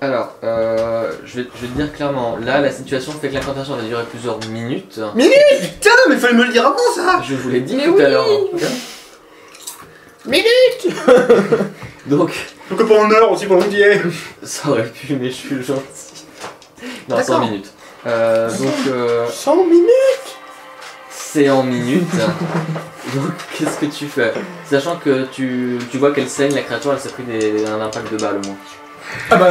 Alors, je vais te dire clairement, là la situation fait que l'incantation va durer plusieurs minutes. Minute. Putain, mais fallait me le dire avant ça. Je vous l'ai dit Mais tout à l'heure. Minute. Donc, Donc pas en heure aussi pour vous dire. ça aurait pu, mais je suis gentil. Non, 100 D'accord. minutes. Donc, 100 minutes. c'est en minutes. Donc, qu'est-ce que tu fais? Sachant que tu vois qu'elle saigne, la créature, elle s'est pris un impact de balle au moins. Ah bah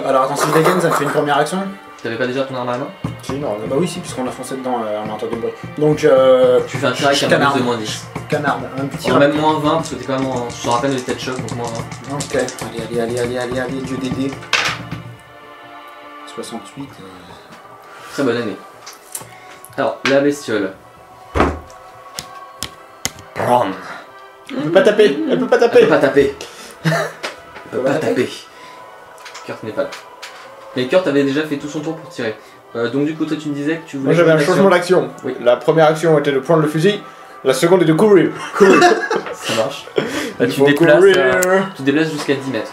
alors attends, si je dégaine, ça me fait une première action. T'avais pas déjà ton arme à la main? Si, non. Bah oui, si, puisqu'on l'a foncé dedans, on a entendu le bruit. Donc Tu fais un tir avec un canard. bonus de moins 10. Canard, un petit Ou même moins 20 parce que t'es quand même en... Je te rappelle le tête choc, donc moins 20. Ok, allez, Dieu d'aider. 68. Très bonne année. Alors, la bestiole. Bram. Elle peut pas taper. Elle peut pas Elle taper. peut pas taper. Elle peut pas taper. Kurt n'est pas là. Mais Kurt avait déjà fait tout son tour pour tirer. Donc du coup, toi tu me disais que tu voulais... Moi j'avais un jouer une changement d'action. Oui. La première action était de prendre le fusil. La seconde est de courir. action. Ça marche. Là, Il tu faut déplaces, courir. tu déplaces jusqu'à 10 mètres.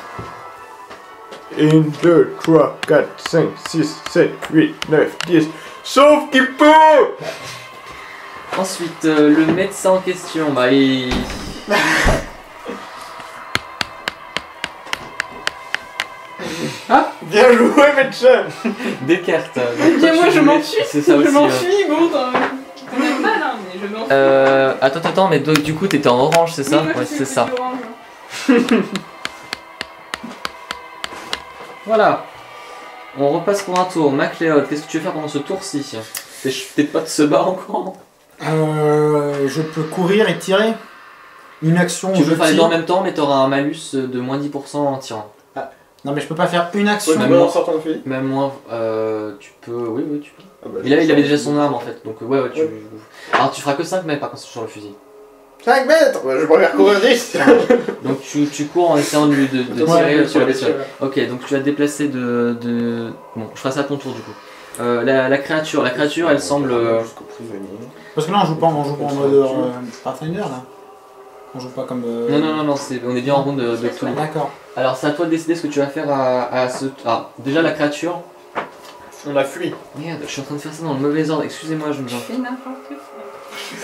1, 2, 3, 4, 5, 6, 7, 8, 9, 10. Sauf qu'il peut. Ensuite, le médecin en question, bah il... Bien joué, médecin. Descartes. Mais moi je m'enfuis. C'est ça aussi. Je m'enfuis, bon, on est mal, hein, mais je m'enfuis. Attends, mais donc, du coup t'étais en orange, c'est ça? Oui, moi, Ouais, je suis c'est ça. orange. Voilà. On repasse pour un tour. MacLeod, qu'est-ce que tu veux faire pendant ce tour-ci? Tes potes se battent encore? Je peux courir et tirer. Une action, Tu je peux faire les deux tire. en même temps, mais t'auras un malus de moins 10% en tirant. Non mais je peux pas faire une action. Ouais, Tu peux en sortant le fusil. Même moins, tu peux... Oui, tu peux. Ah bah, Et là, il avait déjà son arme en fait, donc ouais, tu... Ouais. Alors tu feras que 5 mètres par contre sur le fusil. 5 mètres. Je préfère courir 10. Donc tu cours en essayant de tirer sur la bestiole. Ok, donc tu vas te déplacer de... Bon, je ferai ça à ton tour du coup. La créature, elle semble... Jusqu'au prisonnier. Parce que là on joue pas en mode Pathfinder là. On joue pas comme. Non, on est bien en round de Cthulhu. D'accord. Alors c'est à toi de décider ce que tu vas faire à ce... Ah, déjà la créature... On a fui. Merde, je suis en train de faire ça dans le mauvais ordre, excusez-moi, je me Je sens... fais n'importe quoi.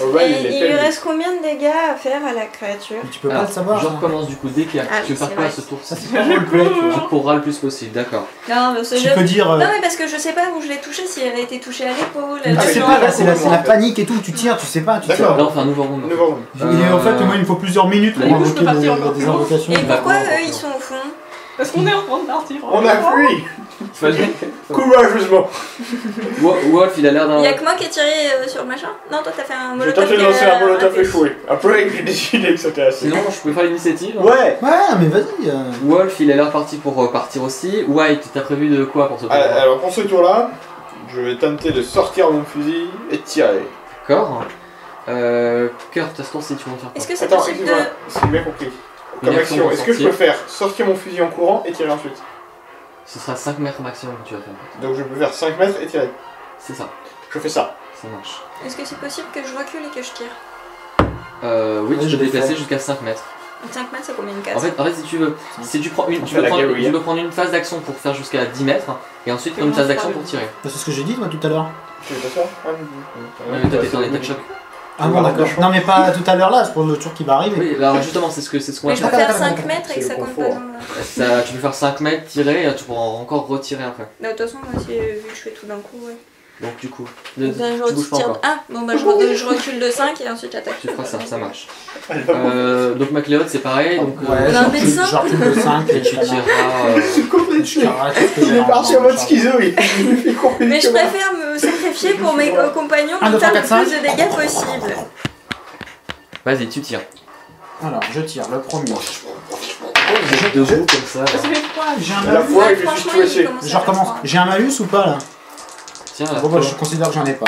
Aurel, Et il lui reste combien de dégâts à faire à la créature? Mais tu peux Alors, pas le savoir. je ça. recommence du coup, dès qu'il y a... Ah tu veux oui, faire c'est quoi à vrai. ce tour-ci? Ça c'est pas roleplay, tu Tu vois. courras le plus possible, d'accord. Non, mais c'est Tu peux dire. Non, mais parce que je sais pas où je l'ai touché, si elle a été touchée à l'épaule. Mais Ah, tu mais sais non, pas, là non, c'est non, la non. panique et tout, tu tires, tu sais pas, tu D'accord. tires. Là on fait un nouveau round. Nouveau round. Et en fait, moi il me faut plusieurs minutes pour Là, du coup, je peux invoquer partir encore des plus loin. invocations. Et pourquoi D'accord, eux ils sont au fond? Parce qu'on est en train de partir. On a fui. Fallait... Courageusement. Wolf, il a l'air d'un... Y'a que moi qui ai tiré sur le machin? Non, toi t'as fait un J'ai molotov. tenté de qui lancer a- un molotov raté. échoué. Après, j'ai décidé que c'était assez. Sinon, je pouvais faire l'initiative. Ouais. Ouais, mais vas-y. Wolf, il a l'air parti pour partir aussi. White, t'as prévu de quoi pour ce tour? Alors pour ce tour-là, je vais tenter de sortir mon fusil et de tirer. D'accord. Kurt, à ce tour-ci, tu veux faire quoi? Est-ce que c'est Attends, possible excuse-moi, de. si j'ai bien compris. Une Comme action action, pour est-ce que je sortir. peux faire sortir mon fusil en courant et tirer ensuite? Ce sera 5 mètres maximum que tu vas faire. Donc je peux faire 5 mètres et tirer. C'est ça, Je fais ça. ça marche. Est-ce que c'est possible que je recule et que je tire? Oui, Ouais, tu je peux vais déplacer faire. jusqu'à 5 mètres. 5 mètres, c'est combien de cases? En fait, si tu veux, si tu prends une, On fait la guerre, oui. tu peux prendre une phase d'action pour faire jusqu'à 10 mètres, et ensuite prendre une phase d'action pour tirer. C'est ce que j'ai dit moi tout à l'heure. Tu fais ça? Ouais, toi, t'es en état de choc. Ah bon, d'accord. Non, mais pas tout à l'heure là, c'est pour le tour qui va arriver. Oui, alors justement, c'est ce qu'on va Mais je peux faire. faire D'accord, 5 mètres et que c'est ça le compte pas confort. dans le. Ça, tu peux faire 5 mètres, tirer, et tu pourras encore retirer après. Non, de toute façon, moi, vu que je fais tout d'un coup, ouais. Donc du coup, Donc, tu je bouges pas retire. encore. Ah, bon, bah je recule de 5 et ensuite j'attaque. Tu feras ça marche. Elle va mourir. Donc MacLeod, c'est pareil, donc Ouais, On a un médecin je recule de 5 et tu tireras... Je suis complètement. Je tirerai tout ce que Il j'ai est parti dans en mode le schizo, il fait complètement. Mais je préfère me sacrifier pour mes compagnons Un, pour deux, faire trois, le quatre, plus de dégâts possible. Vas-y, tu tires. Alors, je tire le premier. Vous êtes debout comme ça. Ça là. fait froid. J'ai un À la malus. fois, il Franchement, fait il toucher. commence à Je faire recommence. froid. J'ai un malus ou pas là? Tiens, là. Bon, bah, je considère que j'en ai pas.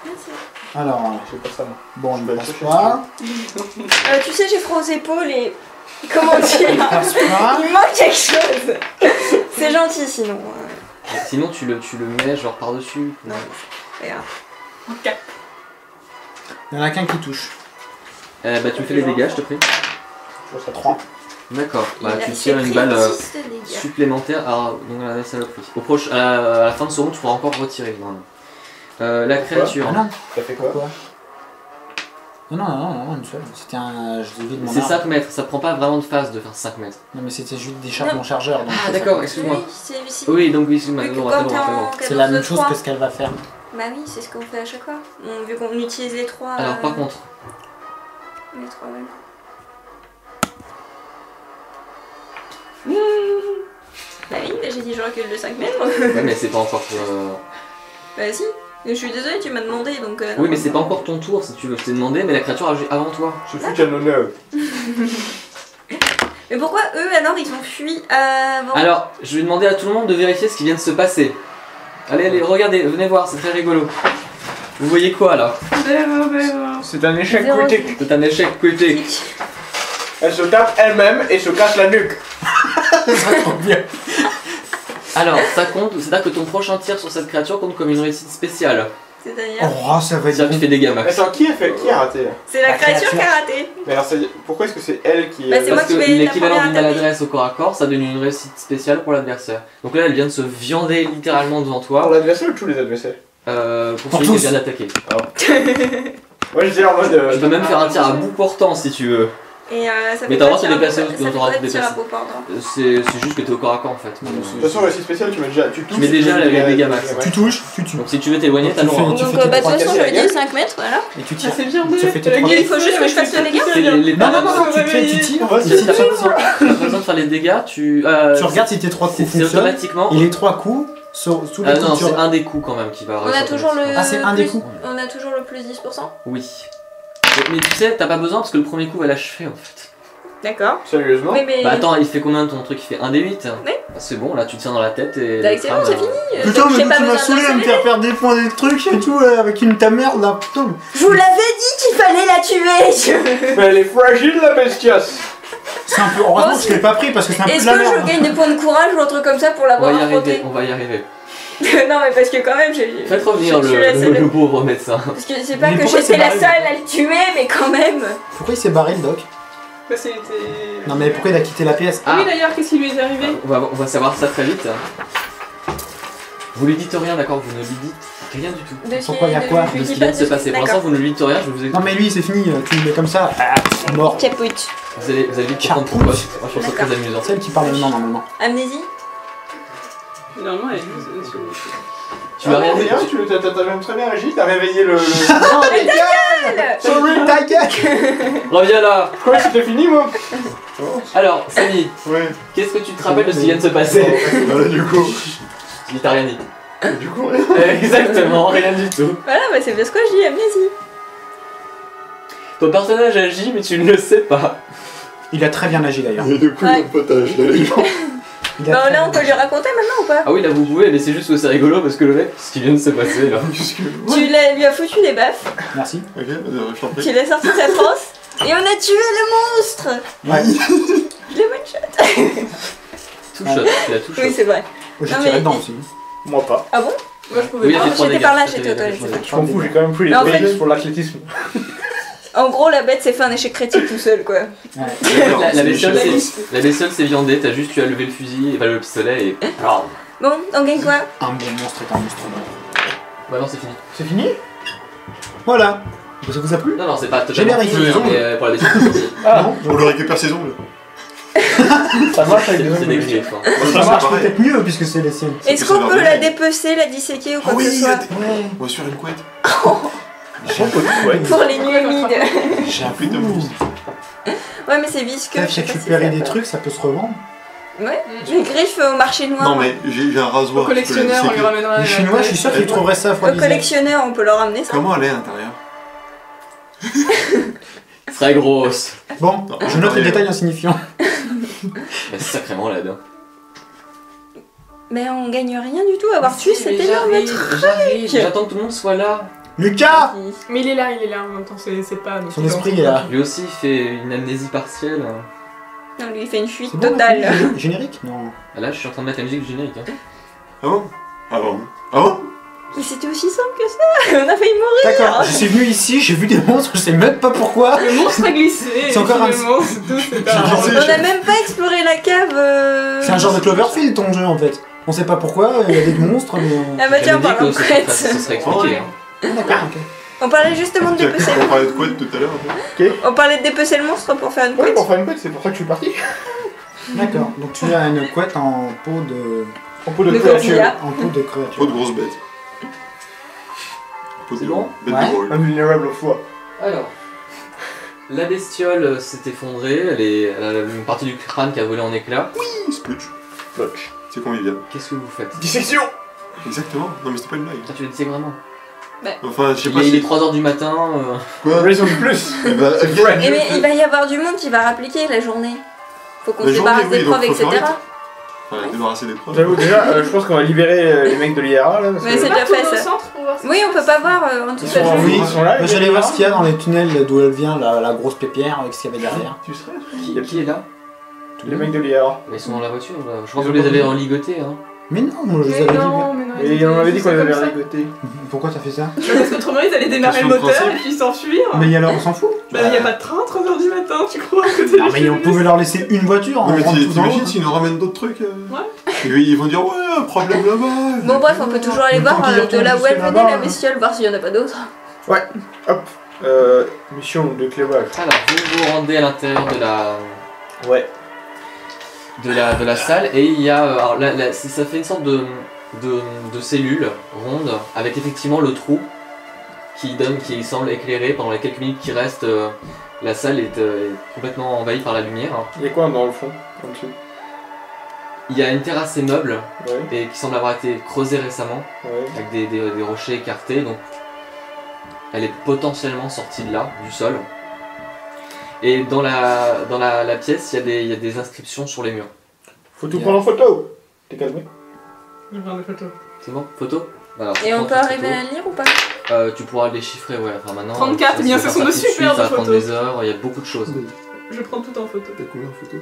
Merci. Alors, Je fais pas ça, moi. bon, je Bah, ne pense je pas. Tu sais, j'ai froid aux épaules et. Comment dire? Je passe pas. Il manque quelque chose. C'est gentil sinon. Sinon, tu le mets genre par-dessus. Non. Regarde. Ok. Il y en a qu'un qui touche. Bah, tu me fais les dégâts, je te prie. Je vois ça 3. D'accord, bah Il a- tu c'est tires une pris balle 6 de dégâts. supplémentaire. Alors, donc la saloperie. À la fin de ce round, tu pourras encore retirer. Normalement. La créature. Ah non, Ça fait quoi? pourquoi? Non, une seule. C'était un. Je vide mon C'est arme. 5 mètres, ça prend pas vraiment de phase de faire 5 mètres. Non, mais c'était juste des charges mon chargeur. donc Ah ça d'accord, fait- excuse-moi. Oui, c'est Oui, donc oui, excuse-moi. Vu que non, quand attends, t'es attends. en C'est la 14 même de chose 3. que ce qu'elle va faire. Bah oui, c'est ce qu'on fait à chaque fois. Vu qu'on utilise les 3. Alors par contre, Les 3 même. Bah oui, bah j'ai dit je recule de 5 mètres. ouais, mais c'est pas encore. Bah si. Je suis désolée, tu m'as demandé donc. Oui, mais c'est pas encore ton tour si tu veux. Je t'ai demandé, mais la créature agit avant toi. Je fus un honneur. Mais pourquoi eux alors ils ont fui avant? Alors, je vais demander à tout le monde de vérifier ce qui vient de se passer. Allez, regardez, venez voir, c'est très rigolo. Vous voyez quoi là? C'est un échec Zéro. critique. C'est un échec critique. Elle se tape elle-même et se casse la nuque. Alors, ça compte, c'est-à-dire que ton prochain tir sur cette créature compte comme une réussite spéciale. C'est-à-dire. Oh, ça va être. C'est-à-dire que tu fais des dégâts max. Attends, qui a raté là? C'est la La créature qui créature. a raté. Mais alors, pourquoi est-ce que c'est elle qui est. Bah, c'est moi Parce que qui vais la l'équivalent première d'une attaquer. maladresse au corps à corps, ça donne une réussite spéciale pour l'adversaire. Donc là, elle vient de se viander littéralement devant Pour toi l'adversaire ou tous les adversaires? pour Pour celui qui tous. vient d'attaquer. Moi je dis en mode. Je peux même faire un tir à bout portant si tu veux. Et ça Mais fait t'as le quoi droit de te tir à déplacer peau- où ça fait t'auras quoi te de tir à déplacer. peau pardon. C'est juste que t'es au corps à corps en fait. De toute façon, réussite spéciale, tu mets déjà. Tu touches. mets déjà les dégâts max. Tu touches, tu tues. Donc si tu veux t'éloigner, t'as le Tu droit. fais- Donc tes bah de toute trois façon casser j'avais la dit gueule. 5 mètres voilà. Et tu Ah, tires. c'est bien Tu fais tes la trois- gueule, Il faut juste que je fasse le dégât. C'est les Non, balles. tu tires. On va Si se t'as pas besoin de faire les dégâts, tu Tu regardes si tes 3 coups c'est fonctionnent. automatiquement. Et les 3 coups, sous les Ah non, coups, c'est un des coups quand même qui va On a réussir toujours le. automatiquement. Ah, c'est un des plus- coups. On a toujours le plus 10%. Oui. Mais tu sais, t'as pas besoin parce que le premier coup va l'achever en fait. D'accord. Sérieusement? Oui mais. Bah attends, il fait combien ton truc? Il fait 1 des 8. Oui. C'est bon, là tu te tiens dans la tête et. Bah le excellent, crâne, c'est fini. Putain, Donc, j'ai mais pas tu m'as besoin saoulé à me d'installer. faire perdre des points, des trucs et tout, avec une ta merde là, putain. Je vous l'avais dit qu'il fallait la tuer. Mais elle est fragile la bestiace! C'est un peu. Heureusement que je l'ai pas pris parce que c'est un peu Est-ce de la que je merde. gagne des points de courage ou un truc comme ça pour On va l'avoir y arriver, affronté? on va y arriver. Non mais parce que quand même j'ai. Faites revenir je suis la le seule- pauvre médecin. Parce que c'est pas Mais que pourquoi j'étais c'est la barré seule à le tuer mais quand même. Pourquoi il s'est barré le doc? Bah, c'était. Non, mais pourquoi il a quitté la pièce? Ah. Oui, d'ailleurs, qu'est-ce qui lui est arrivé? On va savoir ça très vite. Vous lui dites rien, d'accord? Vous ne lui dites rien du tout. De ce Pourquoi, qui- y a quoi de De ce ce qui qui vient de se passe- passer. Pour l'instant, D'accord. vous ne lui dites rien, je vous ai. Non, mais lui, c'est fini, tu le mets comme ça, mort. Caput. Vous allez vite comprendre Chapout. pourquoi. Moi, je trouve ça très D'accord. amusant. C'est elle qui parle allemand normalement. Amnésie. Normalement, elle est juste sur le. Tu m'as rien dit. Rien, t'as même très bien réagi, t'as réveillé le. Non, mais sorry, ta gueule. Reviens là. Quoi, c'était fini moi? Alors, Samy, Ouais. qu'est-ce que tu te rappelles de ce qui vient de se passer? Du coup. Il t'a rien dit. Du coup, rien. Exactement, rien du tout. Voilà, bah c'est bien ce que je dis, amnésie. Ton personnage agit, mais tu ne le sais pas. Il a très bien agi d'ailleurs. Et du coup, Ouais. le potage, là, les gens. Il a Bah très là on bien peut lui raconter maintenant ou pas? Ah oui, là vous pouvez, mais c'est juste que c'est rigolo parce que le mec, ce qui vient de se passer là. Lui as foutu des baffes, Merci. Ok, je t'en prie. tu l'as sorti de sa transe, et on a tué le monstre. Ouais. Je l'ai one shot. Tout shot, tu l'as tout shot. Oui c'est vrai. J'ai Non, tiré mais- dedans aussi. Moi pas. Ah bon? Moi, je pouvais Oui, il a pas. fait 3 J'étais dégâts. par là, Ça fait j'étais aux toilettes, trois c'est pas dégâts. Je m'en fous, j'ai quand même pris les Mais en fait- préjudices pour l'athlétisme. En gros la bête s'est fait un échec critique tout seul quoi. La bestiole C'est les c'est- la bestiole s'est viandée, t'as juste eu à lever le fusil, enfin le pistolet et. Ah. Bon, on gagne quoi? Un bon monstre est un monstre bon. Bah non, c'est fini. C'est fini? Voilà. Ça vous a plu? Non, non, c'est pas totalement Générique. fini, hein, mais pour la bestiole c'est fini. Ah, Non. On le récupère ses ongles. ça marche avec des C'est des ongles. griffes. hein. Ça marche pareil. peut-être mieux puisque c'est les siennes. Est-ce que qu'on ça peut leur la donne. dépecer, la disséquer ou Ah quoi que oui, ce soit? Ouais. on va se faire une couette. Ouais. Pour les nuits humides. Putain, monstre. Ouais mais c'est visqueux, Peut-être je sais pas si récupérer ça des va. trucs, ça peut se revendre. Ouais, les griffes au marché noir. Non, mais j'ai un rasoir. Au collectionneur, on lui ramènera. Les Chinois, je suis sûr qu'ils trouveraient ça Au aphrodisiaque. collectionneur, on peut leur ramener ça. Comment elle est à l'intérieur? Très grosse. Bon, je note les détails insignifiants. Bah, c'est sacrément laide. hein. Mais on gagne rien du tout à avoir tué Si, cet mais énorme j'arrive, truc. J'arrive, j'attends que tout le monde soit là. Lucas! Mais il est là en même temps, c'est pas. Son esprit est là. Lui aussi il fait une amnésie partielle. On lui fait une fuite C'est bon, totale. Générique? Non. Ah, là je suis en train de mettre la musique du générique. hein. Ah bon? Ah bon? Ah bon? Mais c'était aussi simple que ça. On a failli mourir. D'accord, je suis venu ici, j'ai vu des monstres, je sais même pas pourquoi. Le monstre a glissé. C'est encore un- finalement, c'est tout, c'est pas J'ai glissé. grave. On a même pas exploré la cave. C'est un genre de Cloverfield ton jeu en fait. On sait pas pourquoi, il y a des monstres, mais. Ah bah tiens, on J'avais dit parle en que couette. ça serait expliqué. hein. D'accord, ok. On parlait justement de dépecer. On parlait de quoi tout à l'heure en fait? On parlait de dépecer le monstre pour faire une Ouais, couette. pour faire une couette, c'est pour ça que je suis parti. D'accord, donc tu as une couette en peau de. En peau de De créature. coquillard. En peau de Peau créature. de grosse bête. Peau C'est de bon bête Ouais. de drôle. Invulnérable au foie. Alors, la bestiole s'est effondrée, elle a une partie du crâne qui a volé en éclats. Splutch. Clutch. C'est convivial. Qu'est-ce que vous faites? Dissection. Exactement. Non mais c'était pas une blague. Ah, tu le disais vraiment? Enfin, je sais pas Il est si... 3h du matin. Quoi? Raison de plus. Eh ben, Eh mais il va y avoir du monde qui va rappliquer la journée. Faut qu'on La se journée, débarrasse des oui, preuves, donc faut etc. faire Enfin, débarrasser des preuves. J'avoue, déjà, je pense qu'on va libérer les mecs de l'IRA là. Parce Ouais, que- c'est On va déjà fait, retourner ça. au centre pour voir. Oui, on peut pas voir en dessous Ils de sont, la journée. oui, ils sont là. Bah, j'allais voir ce qu'il y a dans les tunnels d'où elle vient, la grosse pépère, avec ce qu'il y avait derrière. Tu serais Qui est là? Les mecs de l'IRA. Ils sont dans la voiture là. Je crois que vous les avez religotés. Hein. Mais non, moi je les Mais avais dit. non, mais non. Et ils on avait dit étaient qu'on les avait comme ça. religotés. Pourquoi t'as fait ça? Parce qu'autrement ils allaient démarrer le Question de moteur principe. et puis s'enfuir. Mais alors on s'en fout. Bah, il n'y a pas de train à 3h du matin, tu crois que c'est Ah, mais on pouvait leur laisser une voiture, Oui, on mais rentre tous dans t'imagines l'autre. s'ils nous ramènent d'autres trucs Ouais. Et ils vont dire ouais, problème là-bas. Bon bref, on peut toujours aller voir Tant qu'ils de là où elle retournent venait, là-bas, la bestiole, voir s'il y en a pas d'autres. Mission de clébage. Alors, vous vous rendez à l'intérieur de la. Ouais. De la salle et il y a alors ça fait une sorte de cellule ronde avec effectivement le trou qui semble éclairé pendant les quelques minutes qui restent. La salle est complètement envahie par la lumière. Il y a quoi dans le fond, en dessous? Il y a une terrasse et meubles Ouais, et qui semble avoir été creusée récemment ouais. avec des rochers écartés, donc elle est potentiellement sortie de là, du sol. Et dans la pièce, il y a des inscriptions sur les murs. Faut tout prendre en photo. T'es calmé? Je vais prendre des photos. C'est bon? Photo? Alors, tu Et prends on peut tes arriver photos. à lire ou pas? Tu pourras les chiffrer, ouais. Enfin, maintenant, 34, ça, bien, si tu ce veux sont faire de ça tout superbes suite, ça va prendre photos. des heures, il y a beaucoup de choses. Je prends tout en photo. T'as combien en photo?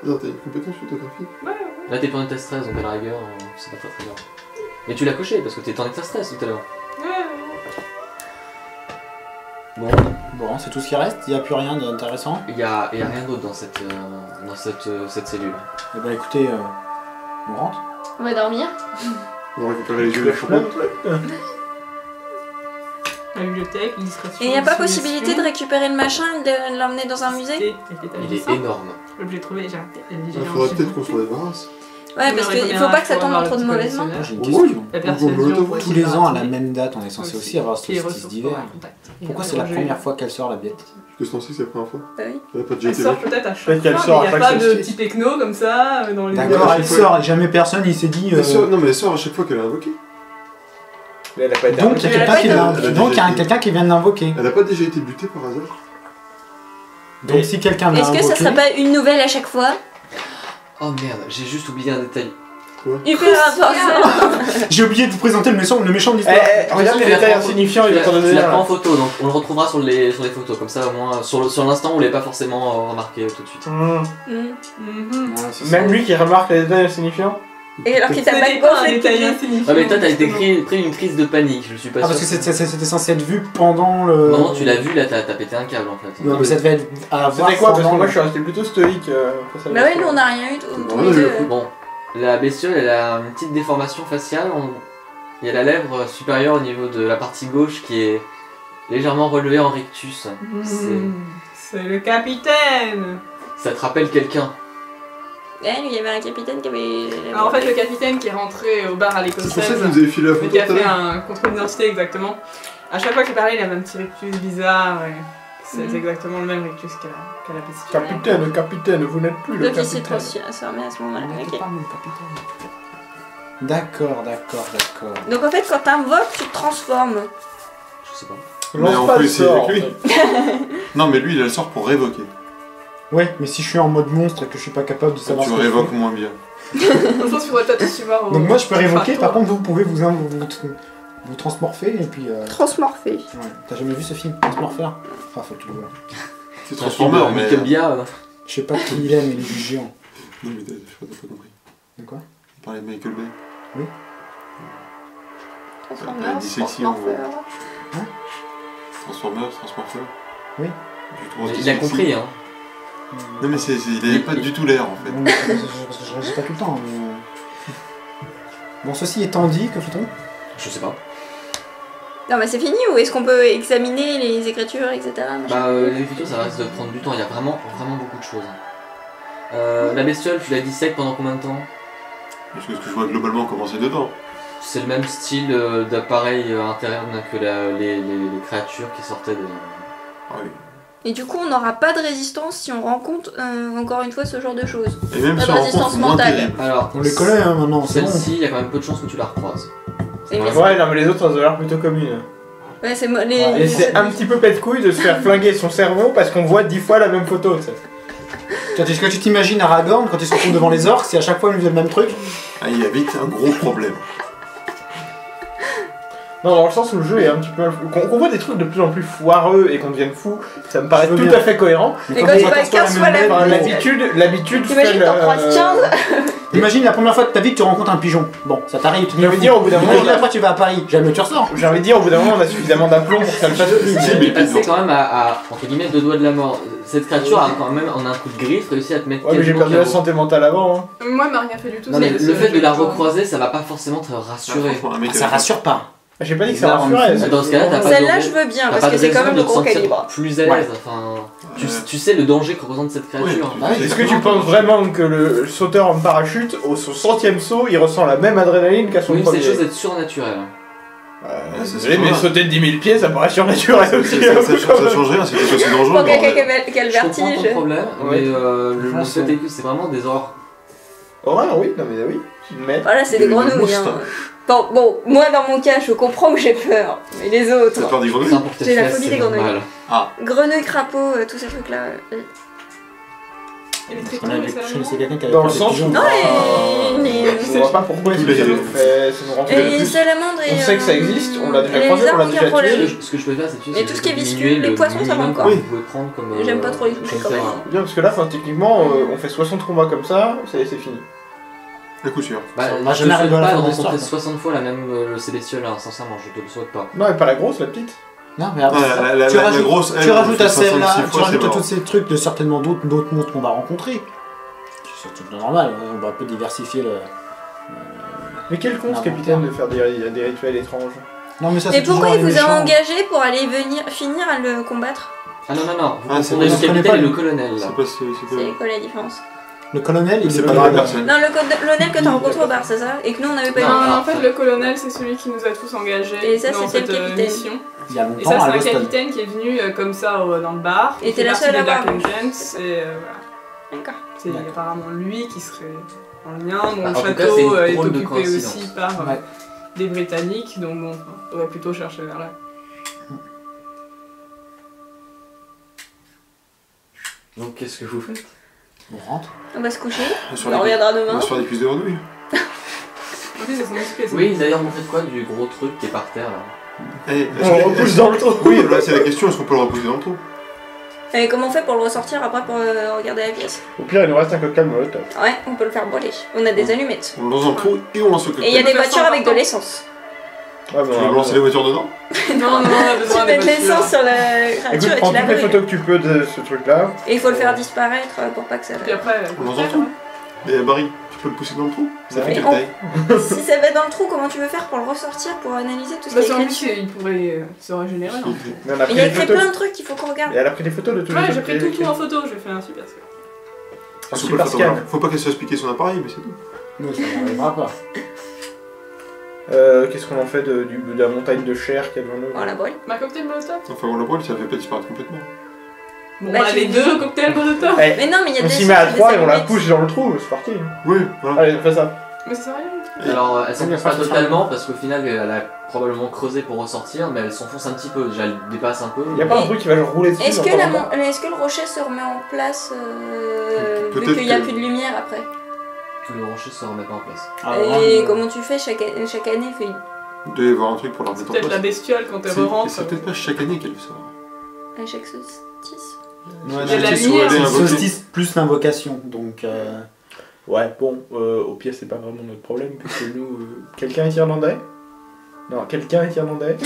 Non, t'as une compétence photographique? Ouais, ouais. Là, t'es pas en état de stress, donc à la rigueur, c'est pas très très grave. Mais tu l'as coché parce que t'étais en état de stress tout à l'heure. Ouais. Bon, Bon, c'est tout ce qui reste, il n'y a plus rien d'intéressant. il y a rien d'autre dans cette cellule. Eh ben écoutez, on rentre. On va dormir. On va récupérer les yeux de la fourbeau. La bibliothèque, l'illustration. Et il n'y a pas les possibilité de suggestions. récupérer le machin et de l'emmener dans un musée? Il est énorme. J'ai trouvé, j'ai Il faudrait peut-être qu'on s'en débarrasse. Ouais, parce qu'il faut pas que ça tombe entre de mauvaises mains. Moi j'ai une Oui. question. La Bon, persuasion. bon, Tous les ans à la même date, on est censé aussi avoir ce les solstice ressources d'hiver. en contact. Pourquoi c'est la première fois qu'elle sort la bête? Parce que c'est c'est la première fois. Bah oui. Elle a pas déjà Elle été sort vaincue. peut-être à chaque Peut-être qu'elle fois, sort mais à il n'y a chaque pas de solstice. petit techno comme ça dans les... D'accord, elle chaque fois. sort et jamais personne il s'est dit. Non mais elle sort à chaque fois qu'elle a invoqué. Mais elle a pas été Donc il y a Elle a quelqu'un pas qui été- vient- Elle a donc, il y a déjà été- quelqu'un qui vient de l'invoquer. Elle a pas déjà été butée par hasard. Donc si quelqu'un l'a Est-ce que ça invoqué. serait pas une nouvelle à chaque fois? Oh merde, j'ai juste oublié un détail. Hyper important. J'ai oublié de vous présenter le méchant de Eh, l'histoire. regarde les Tu l'as détails pas en insignifiants, il Tu va t'en l'as donner pas en un. photo, donc on le retrouvera sur les photos. Comme ça, au moins, sur l'instant, on l'avait pas forcément remarqué tout de suite. Mhm. Même lui qui remarque les détails insignifiants. Et alors qu'il t'a Ce pas n'est pas un gonflé détail qu'il vient. insignifiant. Ah, mais toi, t'as été pris une crise de panique, je suis pas Ah sûr. parce que c'était censé être vu pendant le. Au moment où tu l'as vu, là, t'as pété un câble en fait. Non mais ça devait être à voir C'était quoi? Parce que pendant moi le- je suis resté plutôt stoïque face à Bah ouais, nous on a rien eu tous Ouais, les j'ai deux. le Bon, la bestiole, elle a une petite déformation faciale. Il y a la lèvre supérieure au niveau de la partie gauche qui est légèrement relevée en rictus. C'est le capitaine. Ça te rappelle quelqu'un. Ouais, il y avait un capitaine qui avait. Alors en fait, le capitaine qui est rentré au bar à C'est pour ça l'écossaise, que vous avez filé la mais photo qui a tout à fait l'heure. un contrôle d'identité exactement. À chaque fois qu'il parlait, il avait un petit rictus bizarre. Et c'est Mhm. exactement le même rictus qu'à la bestiole. Capitaine, vous n'êtes plus le Donc il s'est capitaine. transformé à ce moment-là. On n'était Ok. pas mon capitaine. D'accord. Donc en fait, quand t'invoques, tu te transformes. Je sais pas. Mais Lance on pas peut le essayer sort. avec lui. Non mais lui il a le sort pour révoquer. Ouais, mais si je suis en mode monstre et que je suis pas capable de Donc savoir tu ce que je révoques fais. moins bien. Je pense qu'il faudrait peut-être aussi voir au... Donc moi je peux révoquer, Enfin, par contre vous pouvez vous transmorpher et puis. Transmorphé. Ouais. T'as jamais vu ce film Transmorpher? Enfin faut que tu le vois. C'est Transformer mais. Michael Bia. Je sais pas qui il est mais il est du géant. Non mais je crois que t'as pas compris. De quoi? On parlait de Michael Bay. Transformers, Dissection. Transmorphers. Transformers. Oui. Du tout, Il a compris, hein. Non mais il avait pas du tout l'air en fait. Bon, parce que je réagis pas tout le temps. Mais... Bon, ceci étant dit, que fait-on? Je sais pas. Non mais c'est fini ou est-ce qu'on peut examiner les écritures, etc. machin Bah, l'écriture, ça risque de prendre du temps. Il y a vraiment beaucoup de choses. La bestiole, tu la dissèques pendant combien de temps? Parce que ce que je vois globalement comment c'est dedans. C'est le même style d'appareil interne que les créatures qui sortaient de... Ah oui. Et du coup on n'aura pas de résistance si on rencontre encore une fois ce genre de choses. Et même Pas si de on résistance rencontre moins mentale. terrible. Alors, On les connaît hein, maintenant, c'est bon. celle-ci, il y a quand même peu de chances que tu la recroises. Et Ouais. Ouais, non, mais les autres, elles ont l'air plutôt communes. Ouais, c'est Et c'est un petit peu pète-couille de se faire flinguer son cerveau parce qu'on voit 10 fois la même photo, tu sais. Est-ce que tu t'imagines Aragorn quand il se retrouve devant les orques, si à chaque fois il lui fait le même truc? Ah, il y a vite un gros problème. Non, dans le sens où le jeu est un petit peu... Qu'on voit des trucs de plus en plus foireux et qu'on devienne fou, ça me paraît Je veux tout bien. à fait cohérent. Mais quand tu vois 15 fois la Enfin, même... l'habitude fait T'imagines t'en croises 15. Imagine la première fois de ta vie que tu rencontres un pigeon. Bon, ça t'arrive, tu te J'ai envie de dire, au bout d'un moment, Imagine après tu vas à Paris, jamais tu ressors. J'ai envie de dire, au bout d'un moment, on a suffisamment d'aplomb pour que ça le fasse plus. Tu es passé quand même à, entre guillemets, 2 doigts de la mort. Cette créature a quand même, en un coup de griffe, réussi à te mettre Ouais, mais j'ai quasiment perdu la KO. santé mentale avant. Hein. Moi, elle m'a rien fait du tout. Non mais c'est- le fait de la c'est- recroiser, ça va pas forcément te rassurer. Franchement, un mec Ça avec- rassure pas. J'ai pas dit que ça Là, rassurait. dans ce cas-là, t'as pas Celle-là de- je veux bien T'as parce pas que de c'est quand raison même de de te gros sentir calibre. plus à l'aise. Enfin, tu sais le danger que représente cette créature. Ouais, Est-ce que tu penses vraiment que le sauteur en parachute, au son 100ème saut, il ressent la même adrénaline qu'à son Oui, premier c'est chose d'être surnaturelle. c'est Désolé, mais sûr. sauter de 10 000 pieds, ça paraît surnaturel aussi. Ça change rien, c'est tout aussi dangereux. Pour quelqu'un bordel. qui a le Je comprends ton vertige. problème, Ouais. mais le Ah, fait c'est- est que c'est vraiment des horreurs. Horreur, oui, non mais oui. Mais... Voilà, c'est des Des grenouilles. Hein. moustaches. Bon, moi dans mon cas, je comprends que j'ai peur. Mais les T'as autres, peur des grenouilles? Ça pour tes J'ai la fesses, phobie c'est des grenouilles. normal. grenouilles, crapauds, tous ces trucs-là. Elle est très Je cool, connais- mais ça je connaissais quelqu'un qui avait Dans peur le des sens pigeons. où... Non, Je vois pas pourquoi est-ce que ça nous fait... ça nous rend Et les plus. salamandres et... On sait que ça existe, on l'a déjà et les croisé, on l'a lézards, déjà aucun problème. tué. Ce que je peux faire, c'est Et tout ce qui est visqueux, diminuer les le poissons, ça va minimum encore. que vous pouvez prendre comme. J'aime pas trop les toucher quand comme même. Bien, parce que là, enfin, techniquement, on fait 60 combats comme ça, c'est fini. À coup sûr. Bah, Ça va je jamais te souhaite arriver à la pas fin de de l'histoire, rencontrer quoi. 60 fois la même Célestiole, hein, sincèrement, je te le souhaite pas. Non, mais pas la grosse, la petite. Non, mais après, Ouais, ça, la tu rajoutes, grosse, elle, tu on rajoutes fait à celle-là, 66 tu fois, rajoutes c'est à mort. tous ces trucs de certainement d'autres monstres qu'on va rencontrer. C'est tout normal, on va un peu diversifier le. Mais quel con ce Non, capitaine bon. de faire des rituels étranges. Non, mais ça, Et c'est toujours pourquoi il les vous a méchants. engagé pour aller finir à le combattre? Ah non, vous Ah, c'est confondez pas- le je connais capitaine pas et le- le colonel là. C'est pas ce C'est quoi la différence? Le colonel, il C'est est pas pas la même là. personne. Non, le colonel que t'as rencontré au bar, c'est ça? Et que nous on n'avait pas eu. Non. Non, en fait, le colonel, c'est celui qui nous a tous engagés Et ça, dans c'était cette le capitaine. mission. Il y a Et longtemps ça, à c'est un Boston. capitaine qui est venu comme ça dans le bar. Et Il t'es fait la partie seule des à Black voir. Angels, et voilà. D'accord. C'est D'accord. apparemment lui qui serait en lien. Bon, Bah, le en tout cas, château c'est une est drôle de occupé coïncidence. aussi par Ouais. des Britanniques, donc bon, on va plutôt chercher vers là. Donc qu'est-ce que vous faites? On rentre. On va se coucher. Sur On les- reviendra On demain. va se faire des cuisses de grenouilles. En plus, c'est son espèce. Oui, d'ailleurs, vous faites quoi du gros truc qui est par terre là? Eh, On le repousse dans le trou. Oui, là c'est la question, est-ce qu'on peut le repousser dans le trou? Et comment on fait pour le ressortir après pour regarder la pièce? Au pire, il nous reste un cocktail molotov. Ouais, on peut le faire brûler. On a des allumettes. On le lance dans le trou et on lance le Et il y a cocktail. des faire voitures ça avec de encore. l'essence. Ouais, Tu veux lancer les voitures dedans? Non, non, on a Tu besoin mets des de l'essence voitures. sur la Écoute, créature et prends tu la toutes les brûles. photos que tu peux de ce truc-là. Et il faut le faire disparaître pour pas que ça... Puis après, On lance dans le trou. Et Barry, tu peux le pousser dans le trou? Ça fait Mais quelle on- taille? Si ça va dans le trou, comment tu veux faire pour le ressortir, pour analyser tout ce Parce qui est qu'en écrit plus, dessus? il pourrait se régénérer. en fait. Mais on a Mais pris il y a des écrit photos. plein de trucs qu'il faut qu'on regarde. Et elle a pris des photos de tous les Ouais, j'ai trucs pris qui- tout en photo, j'ai fait un super scan. Un Super super photographe. scan. Faut pas qu'elle se fasse piquer son appareil, mais c'est tout. Nous, ça n'arrivera pas. Qu'est-ce qu'on en fait de la montagne de chair qu'il y a devant nous? On la brûle. Ma cocktail molotov. Enfin, on le brûle, ça le fait pas disparaître complètement. Bon, Bah, on a tu les me deux dis. cocktails molotov. Eh, Mais non, mais il y a on des... s'y met à des 3 et on la allumettes. pousse dans le trou, c'est parti. Oui, voilà. Allez, fais ça. Mais ça sert à rien. Alors, elle Il y a s'enfonce pas pas de totalement parce qu'au final, elle a probablement creusé pour ressortir, mais elle s'enfonce un petit peu. Déjà, elle dépasse un peu. Il y a pas un truc qui va genre rouler dessus. Est-ce dans que, pas la longtemps est-ce que le rocher se remet en place vu Peut-être qu'il n'y a que- plus de lumière après? Le rocher se remet pas en place. Ah, Et ouais, comment tu fais chaque année fait... Il doit y avoir un truc pour la remettre en Peut-être la place. bestiole quand elle C'est rentre. c'est peut-être pas chaque année qu'elle fait ça. à chaque solstice? Ouais, Il y a de la Solstice, lumière. ouais, c'est invoqué. solstice plus l'invocation, donc... Ouais, bon, au pire, c'est pas vraiment notre problème, puisque nous. Quelqu'un est irlandais? Non, quelqu'un est irlandais.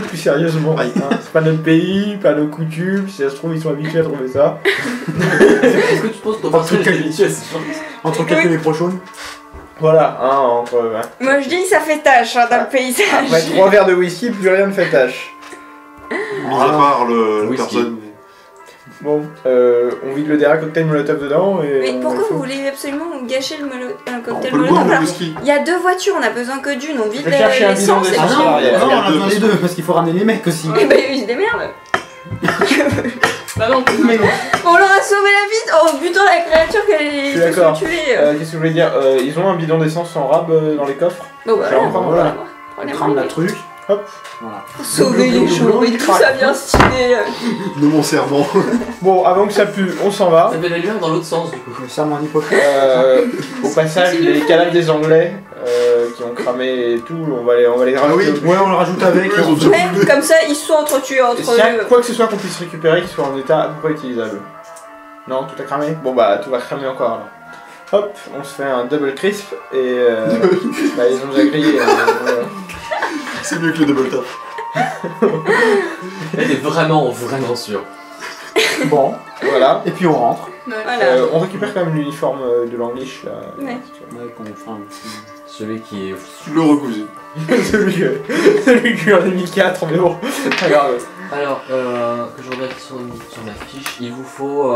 Plus sérieusement, Aïe. hein, c'est pas notre pays, pas nos coutumes, si ça se trouve ils sont habitués à trouver ça. Est-ce que tu penses qu'on va Entre faire quel- les habitués à ces gens? Entre quelques les prochaines. Voilà, hein, entre... hein. Moi je dis ça fait tâche dans le paysage. Après 3 verres de whisky, plus rien ne fait tâche. Mis à part la Whisky. personne. Bon, on vide le dernier cocktail molotov dedans et... Mais on pourquoi le fout. vous voulez absolument gâcher un On cocktail peut le molotov boire le alors, whisky. il y a 2 voitures, on a besoin que d'une, on vide Je vais chercher un bidon l'essence et d'essence. Ah puis- non, il y a- non, il y a on a deux besoin des deux parce qu'il faut ramener les mecs aussi. Eh ben ils se démerdent. Bah non, Mais non. On leur a sauvé la vie en butant la créature qu'elle Je suis se d'accord. tuée. Qu'est-ce que je voulais dire Ils ont un bidon d'essence en rab dans les coffres. Bon bah Genre, voilà, enfin, voilà. on On va crame la prendre truc. Hop. Voilà. sauver les gens et tout ça bien stylé. De mon serment. Bon, avant que ça pue, on s'en va. Ça fait la lumière dans l'autre sens du coup. Le serment d'Hippocrate. Au passage, les cadavres des Anglais qui ont cramé et tout, on va les Ah oui. rajouter. Ouais, on le rajoute avec. Ils ont déjà Ouais, brûlé. comme ça ils se sont entretués entre Est-ce qu'il y a eux. quoi que ce soit qu'on puisse récupérer qui soit en état à peu près utilisable? Non, tout a cramé? Bon bah tout va cramer encore alors. Hop, on se fait un double crisp et bah, ils ont déjà grillé. Voilà. C'est mieux que le double tap. Elle est vraiment sûr. Bon. Voilà. Et puis on rentre. Ouais. Voilà. On récupère quand même l'uniforme de l'Anglish là. Ouais. Ouais, qu'on fera un Celui qui est. Le recousu. celui qui est en 2004, mais bon, pas grave. Alors, que je regarde sur ma fiche, il vous faut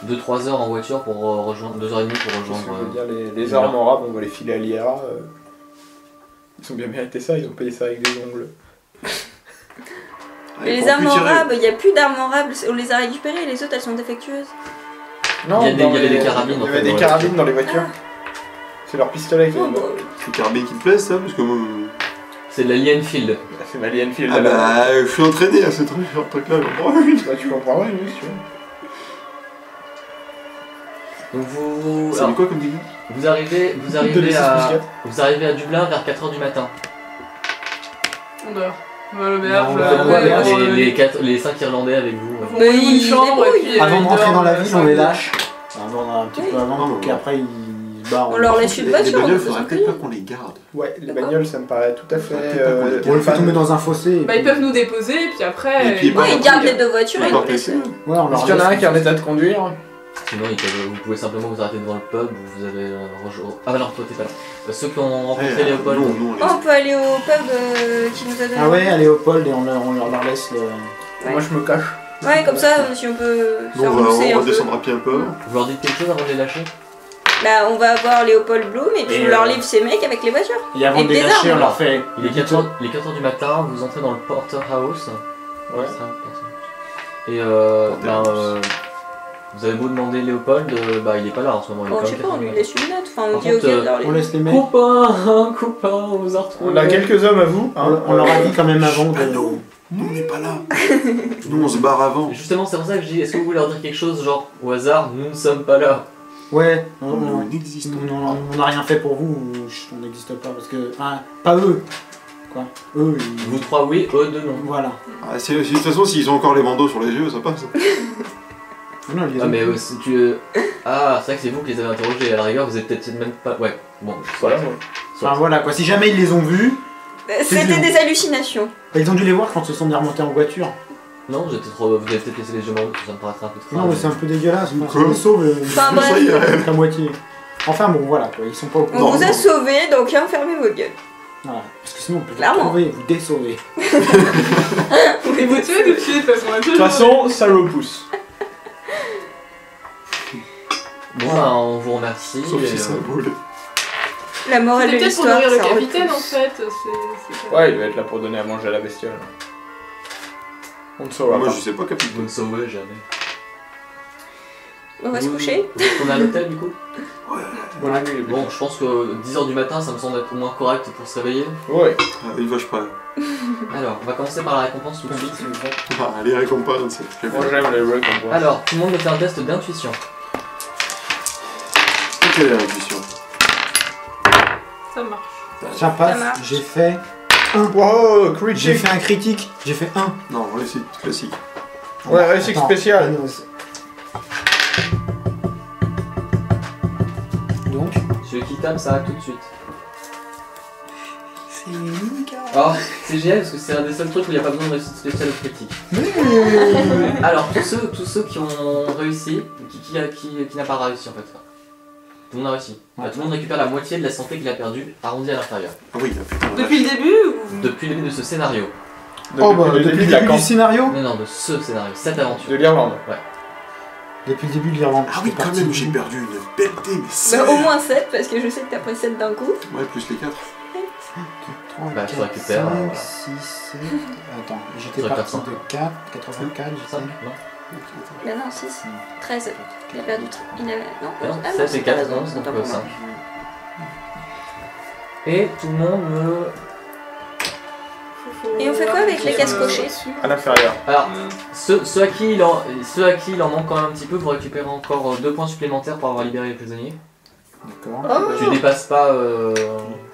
2-3 heures en voiture pour rejoindre. 2 heures et demie pour Je rejoindre. veux dire, les armes en rab, on va les filer à l'IRA. Ils ont bien mérité ça, ils ont payé ça avec des ongles. Et les armes en rab, il n'y a plus d'armes en rab, on les a récupérées, les autres elles sont défectueuses. Non, Il y dans avait les- des carabines, Il en y avait fait, des dans les carabines voitures. dans les voitures. C'est leur pistolet qui est Oh, là-bas. bon. C'est Carabine qui te plaît ça? Parce que moi. C'est de la Enfield. C'est ma Enfield Ah là-bas. bah, je suis entraîné à ce truc-là. Oh, oui. Bah, tu comprends, oui, si tu veux. Donc vous. Ça alors, dit quoi comme dégâts? vous arrivez à Dublin vers 4h du matin. On dort. On va à l'auberge. Non, Vous faites ouais, quoi avec ouais, les 5 Irlandais avec vous? On Mais loue une ils chambre et débrouillent. puis. Avant de ils rentrer dorment, dans la ville, on 5 les minutes. lâche. Avant, un petit peu avant, Non, donc non. après ils se barrent. On leur laisse une Les voiture, on bagnoles, peut faudrait s'en peut-être pas cueillir. qu'on les garde. Ouais, les D'accord. bagnoles, ça me paraît tout à fait. On les fait tomber dans un fossé. et Bah, puis- ils peuvent nous déposer et puis après. Et puis, Ouais, ils gardent les 2 voitures et ils Encore nous laissent. PC. Ouais, on leur Est-ce qu'il y en a un laisse- qui est en état de conduire? Sinon, vous pouvez simplement vous arrêter devant le pub où vous avez rejoint. Ah, bah non, toi t'es pas là. Ceux qui ont rencontré Léopold. Non, non, Oh, on peut aller au pub qui nous a donné. Ah ouais, à Léopold et on leur laisse le. Ouais. Moi, je me cache. Ouais, comme ça, si on peut Bon, s'avancer on un va peu. descendre à pied un peu. Vous leur dites quelque chose avant de les lâcher? Bah, on va voir Léopold Bloom et puis Et on leur livre ces mecs avec les voitures. Et avant Et de les des lâcher, armes. on leur fait. Il est 4h du matin, vous entrez dans le Porterhouse. Ouais. Et vous avez beau demander Léopold, bah il est pas là en ce moment. Il est Bon, quand je sais même pas, on 4h du lui matin. laisse une note. Enfin, on Par dit au contre, gars de leur On livre. laisse les mecs. Copain, on vous a retrouvés. On a quelques hommes à vous. Hein. On leur a dit quand même avant Ah de. non, nous on n'est pas là. Nous on se barre avant. Justement, c'est pour ça que je dis, est-ce que vous voulez leur dire quelque chose, genre au hasard, nous ne sommes pas là? Ouais, Nous n'existons pas. on n'a rien fait pour vous, on n'existe pas parce que. Ah, pas eux. Quoi. Eux, ils. Vous trois oui, eux deux non. Voilà. Ah, de toute façon, s'ils ont encore les bandeaux sur les yeux, ça passe. Non, ils les Ah ont- mais si tu... Ah, c'est vrai que c'est vous qui les avez interrogés, à la rigueur vous êtes peut-être même pas... Ouais, bon, Voilà. Enfin voilà quoi, si jamais ils les ont vus, C'était des hallucinations. bah, ils ont dû les voir quand ils se sont bien remontés en voiture. Non, vous avez peut-être laissé les jeux morts, ça me paraîtrait un peu trop... Non, mais c'est un peu dégueulasse, on Quoi les sauve Enfin, bref. Ça y est. la moitié. Enfin bon, voilà quoi, ils sont pas au On courant. vous a non. sauvés, donc fermez vos gueules. Voilà. Parce que sinon on peut vous Clairement. retrouver et vous désauver. Et vous tuez tout de suite parce qu'on a De toute façon, ça repousse. Bon, bah, on vous remercie. Sauf et, si ça brûle. La morale de C'était peut-être pour l'histoire, nourrir le ça capitaine en repousse. fait. c'est- Ouais, il va être là pour donner à manger à la bestiole. On ne saura Moi pas. je sais pas, Vous capitaine. ne sauvez jamais. On va se coucher. Vous retournez à l'hôtel du coup? Bonne nuit, les Bon, je pense que 10h du matin ça me semble être au moins correct pour se réveiller. Ouais. Ah, une vache pas. Alors, on va commencer par la récompense tout de suite. Ah, les récompenses. Moi j'aime les breaks comme quoi. Alors, tout le monde me fait un test d'intuition. Quelle est l'intuition? Ça marche. Ça passe, marche. j'ai fait. Wow, J'ai critique. fait un critique, j'ai fait 1. Non, réussite classique. Ouais, réussite spéciale. Donc, Celui qui tape, ça va tout de suite. c'est nickel. Alors, c'est génial parce que c'est un des seuls trucs où il n'y a pas besoin de réussite spéciale ou critique. Alors, tous ceux qui ont réussi, qui n'a pas réussi en fait. Tout le monde a réussi. Ouais. Tout le monde récupère la moitié de la santé qu'il a perdue, arrondi à l'intérieur. Ah oui, putain. Depuis le début ou... Depuis le début de ce scénario. Oh bah, depuis le de la début du scénario. Non, de ce scénario, cette aventure. De l'Irlande. Depuis le début de l'Irlande. Ah oui, quand même, j'ai perdu une belle dé, mais c'est... Bah, au moins 7 parce que je sais que t'as pris 7 d'un coup. Ouais, plus les 4. 3, Bah, tu récupères, 5, voilà. 6, 7... Attends, j'étais Tu parti récupères de 4, 84, Ça, j'étais... non. Bah non, 6. 13. Il a perdu. Il avait. Non, Ah non, ah ça, c'est t'as 4, raison, non, c'est donc autant pour 5. moi. Et tout le monde me... Et on fait quoi avec les cases cochées? À l'inférieur. Alors, ceux à qui il en manque quand même un petit peu, vous récupérez encore 2 points supplémentaires pour avoir libéré les prisonniers. D'accord. Tu dépasses pas...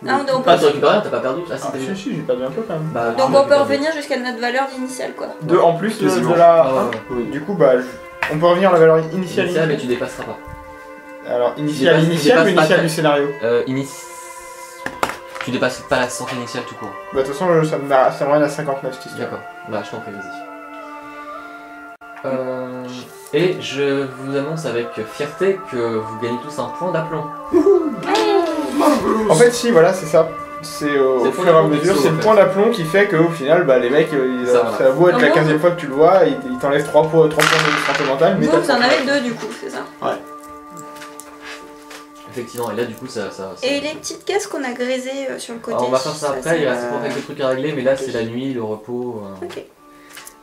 Ah, donc, Ah, tu récupères rien, t'as pas perdu. Ah, si, Ah, t'as si, perdu. si, j'ai perdu un peu quand même. Bah, donc tu on peut récupères revenir jusqu'à notre valeur initiale quoi. Deux en plus Quasiment. de la. Ah, ouais. Du coup, bah, on peut revenir à la valeur initiale. Initial, mais tu dépasseras pas. Alors, initiale, tu initiale ou dépasses pas initiale ta- du scénario? Tu dépasses pas la santé initiale tout court. Bah, de toute façon, ça me ramène à 59 cette histoire. D'accord. Bah, je t'en prie, vas-y. Et je vous annonce avec fierté que vous gagnez tous un point d'aplomb. En fait, si, voilà, c'est ça. C'est au C'est le fur point et à d'aplomb qui mesure, sauve, c'est en le fait. point d'aplomb qui fait qu'au final, bah, les mecs, Ça, voilà. ça a beau être la Ah bon 15ème fois que tu le vois, ils t'enlèvent 3 points de santé mentale, mais Vous, t'as vous en pas- avez 2 du coup, c'est ça. Effectivement, et là du coup ça... Et les petites caisses qu'on a grisées sur le côté. Alors, on va faire ça après, il reste c'est, encore quelques trucs à régler, mais là c'est la nuit, le repos. Ok.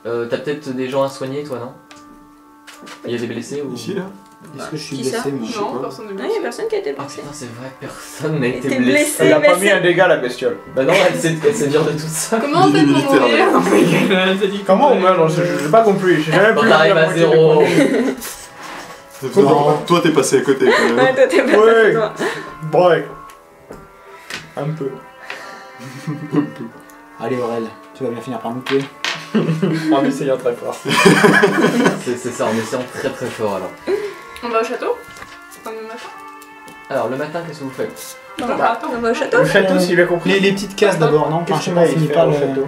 T'as peut-être des gens à soigner toi, non? Il y a des blessés ou... Ici, là. Est-ce que je suis Qui ça blessé, moi? Non, pas. personne ne Non, il y a personne qui a été Ah blessé. putain, c'est vrai, personne n'a été T'es blessé. blessé. Elle a mais pas mis c'est- un dégât la bestiole. Bah non, elle s'est virée de tout ça. Comment on fait pour Militaire, mourir là. T'as dit Comment on meurt dans ce jeu? J'ai pas compris. J'ai jamais Quand pu t'arrives la à moitié des 0... points. Non. Toi, t'es passé à côté quand même. Ouais, toi t'es pas Ouais. toi. Ouais. Un peu. Allez, Aurel, tu vas bien finir par me tuer. En essayant très fort. C'est ça, en essayant très très fort alors. On va au château Enfin, le matin Alors le matin, qu'est-ce que vous faites? On Bah, va attends. On va au château. Le château, s'il a compris. Les petites cases d'abord, non? Enfin, Qu'est-ce je sais qu'on pas, va on y finit faire pas au le... château?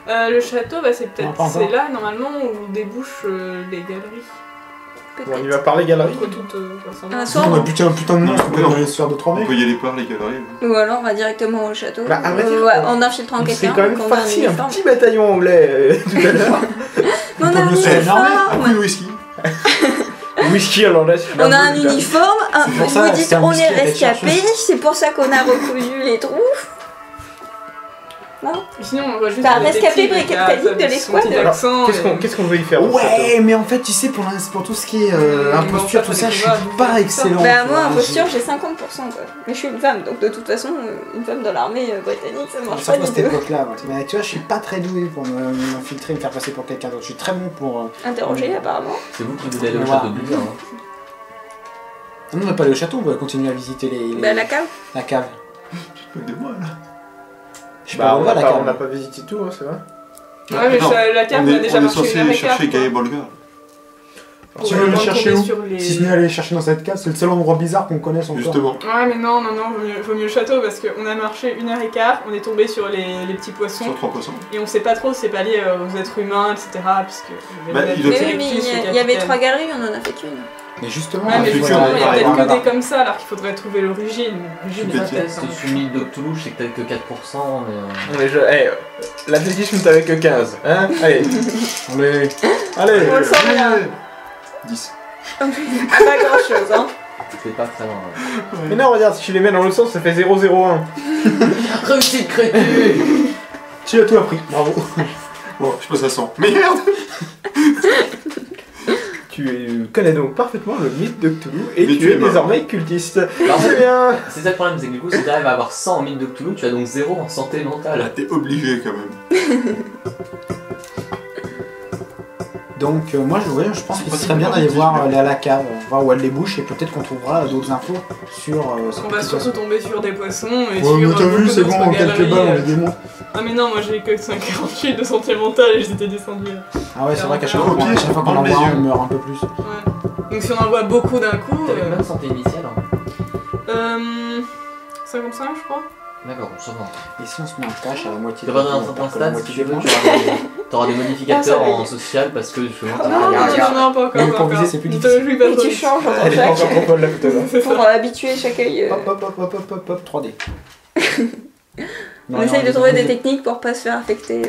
Le château, bah, c'est Non, peut-être pas encore. c'est là normalement où débouchent les galeries. On y Peut-être. va parler galerie. Contre toute vraisemblance. Un soir, On a putain de monstre, on peut Non. aller se faire de 3 On mecs. peut y aller par les galeries. Ou alors on va directement au château. Bah, à vrai dire, Ouais, en infiltrant C'est quelqu'un. quand même qu'on a farci un uniforme. petit bataillon anglais tout à l'heure. On a peut un mieux se faire énerver. Un coup de uniforme. whisky. Whisky irlandais. On a un uniforme. C'est pour Vous ça, dites c'est un on whisky est à tête rescapé. chercheuse. C'est pour ça qu'on a recousu les trous. Non. Sinon, on va juste. T'as un le rescapé détective, britannique là, de son l'escouade. petit Alors, accent, qu'est-ce qu'on veut y faire au château? Ouais, mais en fait, tu sais, pour tout ce qui est imposture, tout ça, je suis pas excellent. Bah tu moi, vois, imposture, j'ai 50% quoi. Mais je suis une femme, donc de toute façon, une femme dans l'armée britannique, ça marche pas Surtout à du cette tout. époque-là, moi. Mais tu vois, je suis pas très doué pour m'infiltrer, me faire passer pour quelqu'un d'autre. Je suis très bon pour. Interrogé apparemment. C'est vous qui voulez aller au Voilà. château de Blizzard. Non, on va pas aller au château, on va continuer à visiter Bah la cave. la cave. Aidez-moi là. Je sais pas Bah, où on va la n'a cave. pas visité tout, hein, c'est vrai. Ouais, mais Non, la cave, on a déjà on est marché une heure censé et chercher quart, quoi. Gaël Bolgar. Tu veux le chercher où les... Si ce n'est aller chercher dans cette cave, c'est le seul endroit bizarre qu'on connaisse encore. Justement. Ouais, mais non, vaut mieux le château parce qu'on a marché une heure et quart, on est tombé sur les petits poissons Sur 3 poissons. et on sait pas trop si c'est pas lié aux êtres humains, etc. Puisque Bah, il doit- Mais oui, mais il y avait 3 galeries, on en a fait une. Mais justement, Ouais, mais futur, justement, il y a pareil, peut-être que là-bas. des comme ça alors qu'il faudrait trouver l'origine. L'origine, Tu il peux va dire, peut-être, Si hein. tu suis l'île de Cthulhu, je sais que t'as que 4%, mais... L'athlétisme t'avais que 15, hein? Allez, Allez. allez. On le sent bien. 10. Ah, pas grand chose, hein. C'était pas très loin. Ouais. Mais non, regarde, si tu les mets dans l'autre sens, ça fait 0,01. Réussite crédit. Tu as tout appris, bravo. Bon, je passe à 100. Merde. Tu connais donc parfaitement le mythe de Cthulhu et Mais tu tu es es mort. désormais cultiste. Alors, C'est bien. c'est ça le problème, c'est que du coup, si t'arrives à avoir 100 en mythe de Cthulhu, tu as donc 0 en santé Là, mentale. t'es obligé quand même. Donc moi je pense C'est que pas ce serait bien si d'aller bon, voir c'est la cave, voir où elle débouche et peut-être qu'on trouvera d'autres infos sur ce On va surtout tomber sur des poissons et Ouais, sur. mais t'as vu, beaucoup c'est bon, d'autres en quelques galeries, balles on les démonte. Ah, mais non, moi j'ai que 5,48 de santé mentale et j'étais descendu. Ah ouais, c'est vrai qu'à chaque Au fois pied, qu'on dans en les voit un, yeux. on meurt un peu plus. Ouais. Donc si on en voit beaucoup d'un coup. T'avais combien de santé initiale hein 55, je crois. D'accord, bon, ça va. Et si on se met un cash à la moitié Tu peux pas donner un certain stade si tu veux, tu auras des modificateurs en social parce que justement. Non, non, non, non, pas encore. Même pas pour encore. viser, c'est plus Ne te difficile. jouis pas Et trop tu vite. changes en Elle est pas tant encore contrôle la photo. C'est pour ça. habituer chaque œil. Hop, hop, hop, hop, hop, hop, hop, 3D. On essaye de trouver des techniques pour pas se faire affecter.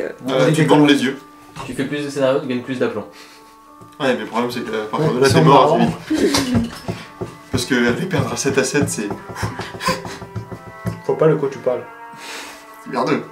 Tu bandes les yeux. Tu fais plus de scénarios, tu gagnes plus d'aplomb. Ouais, mais le problème c'est que à partir de Ouais, là si t'es on mort va assez vite. Parce que aller perdre à 7 à 7, c'est Faut pas le quoi tu parles. merdeux.